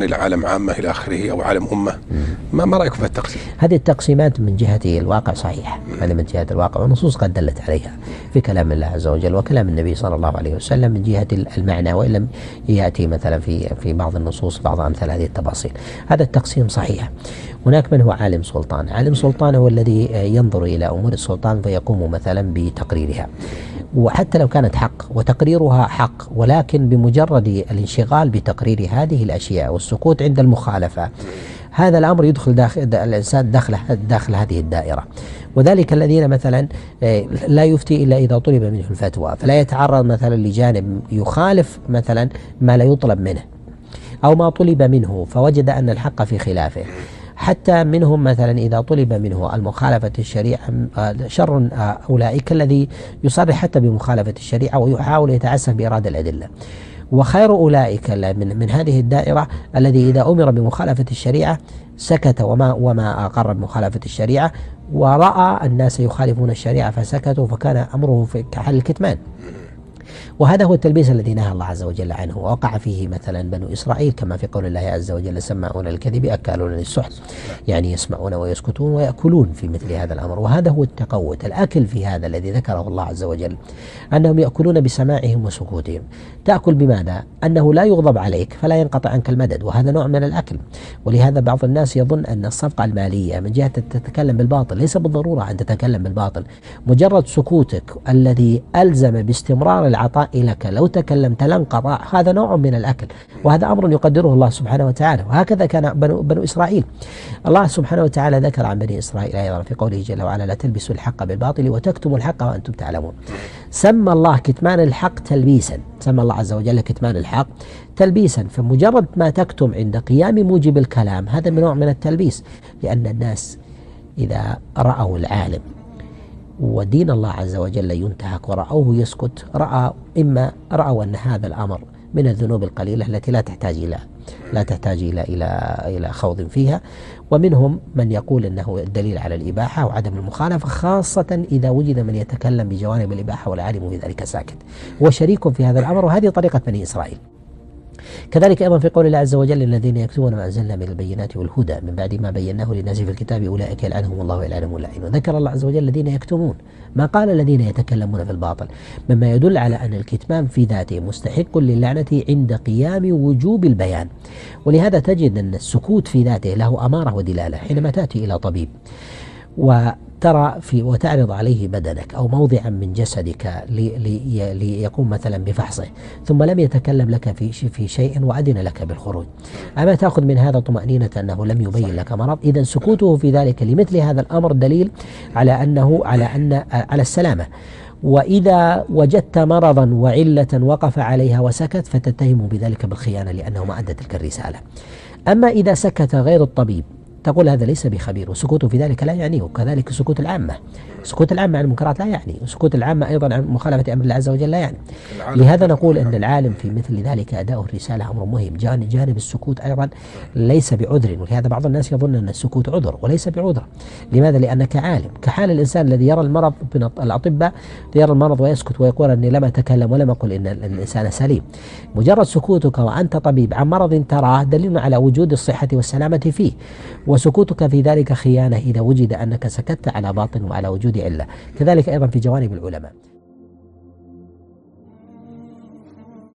إلى عالم عامة إلى آخره أو عالم أمة. ما رأيك في التقسيم؟ هذه التقسيمات من جهة الواقع صحيحة، هذه من جهة الواقع والنصوص قد دلت عليها في كلام الله عز وجل وكلام النبي صلى الله عليه وسلم من جهة المعنى، وإن لم يأتي مثلا في بعض النصوص بعض أمثال هذه التفاصيل. هذا التقسيم صحيح. هناك من هو عالم سلطان. عالم سلطان هو الذي ينظر إلى أمور السلطان فيقوم مثلا بتقريرها، وحتى لو كانت حق وتقريرها حق، ولكن بمجرد الانشغال بتقرير هذه الأشياء والسكوت عند المخالفة، هذا الأمر يدخل الإنسان داخل هذه الدائرة. وذلك الذين مثلا لا يفتي إلا إذا طلب منه الفتوى، فلا يتعرض مثلا لجانب يخالف مثلا ما لا يطلب منه أو ما طلب منه فوجد أن الحق في خلافه. حتى منهم مثلا إذا طلب منه المخالفة الشريعة شر أولئك الذي يصرح حتى بمخالفة الشريعة ويحاول يتعسف بإرادة الأدلة. وخير أولئك من هذه الدائرة الذي إذا أمر بمخالفة الشريعة سكت وما أقر بمخالفة الشريعة، ورأى الناس يخالفون الشريعة فسكتوا، فكان أمره كحل الكتمان. وهذا هو التلبيس الذي نهى الله عز وجل عنه، ووقع فيه مثلا بنو إسرائيل كما في قول الله عز وجل: سماعون الكذب أكالون للسحت، يعني يسمعون ويسكتون ويأكلون في مثل هذا الأمر. وهذا هو التقوت. الأكل في هذا الذي ذكره الله عز وجل أنهم يأكلون بسماعهم وسكوتهم. تأكل بماذا؟ أنه لا يغضب عليك فلا ينقطع عنك المدد، وهذا نوع من الأكل. ولهذا بعض الناس يظن أن الصفقة المالية من جهة تتكلم بالباطل، ليس بالضرورة أن تتكلم بالباطل، مجرد سكوتك الذي ألزم باستمرار العطاء لك لو تكلمت لانقطع، هذا نوع من الأكل، وهذا أمر يقدره الله سبحانه وتعالى. وهكذا كان بنو إسرائيل. الله سبحانه وتعالى ذكر عن بني إسرائيل أيضا في قوله جل وعلا: لا تلبسوا الحق بالباطل وتكتموا الحق وأنتم تعلمون. سمى الله كتمان الحق تلبيسا، سمى الله عز وجل كتمان الحق تلبيسا. فمجرد ما تكتم عند قيام موجب الكلام هذا من نوع من التلبيس، لأن الناس إذا رأوا العالم ودين الله عز وجل ينتهك ورأوه يسكت، رأوا أن هذا الأمر من الذنوب القليلة التي لا تحتاج إلى خوض فيها. ومنهم من يقول أنه الدليل على الإباحة وعدم المخالفة، خاصة إذا وجد من يتكلم بجوانب الإباحة والعالم بذلك ساكت، وشريك في هذا الأمر. وهذه طريقة بني إسرائيل. كذلك أيضا في قول الله عز وجل: الذين يكتمون ما أنزلنا من البينات والهدى من بعد ما بيناه للناس في الكتاب أولئك يلعنهم الله ويلعنهم اللعين. ذكر الله عز وجل الذين يكتمون، ما قال الذين يتكلمون في الباطل، مما يدل على أن الكتمان في ذاته مستحق للعنة عند قيام وجوب البيان. ولهذا تجد أن السكوت في ذاته له أمارة ودلالة. حينما تأتي إلى طبيب وترى وتعرض عليه بدنك أو موضعا من جسدك ليقوم مثلا بفحصه، ثم لم يتكلم لك في شيء وأذن لك بالخروج، أما تأخذ من هذا طمأنينة أنه لم يبين لك مرض؟ إذن سكوته في ذلك لمثل هذا الأمر دليل على السلامة. وإذا وجدت مرضا وعلة وقف عليها وسكت فتتهم بذلك بالخيانة لأنه ما أدى تلك الرسالة. أما إذا سكت غير الطبيب تقول هذا ليس بخبير، وسكوته في ذلك لا يعنيه. وكذلك سكوت العامة، سكوت العامة عن المنكرات لا يعني، وسكوت العامة أيضا عن مخالفة أمر الله عز وجل لا يعني. لهذا نقول أن العالم في مثل ذلك أداء الرسالة أمر مهم. جانب السكوت أيضا ليس بعذر، ولهذا بعض الناس يظن أن السكوت عذر وليس بعذر. لماذا؟ لأنك عالم، كحال الإنسان الذي يرى المرض من الأطباء يرى المرض ويسكت ويقول أني لم أتكلم ولم أقل إن الإنسان سليم. مجرد سكوتك وأنت طبيب عن مرض تراه دليل على وجود الصحة والسلامة فيه، وسكوتك في ذلك خيانة إذا وجد أنك سكت على باطن وعلى وجود علة. كذلك أيضا في جوانب العلماء.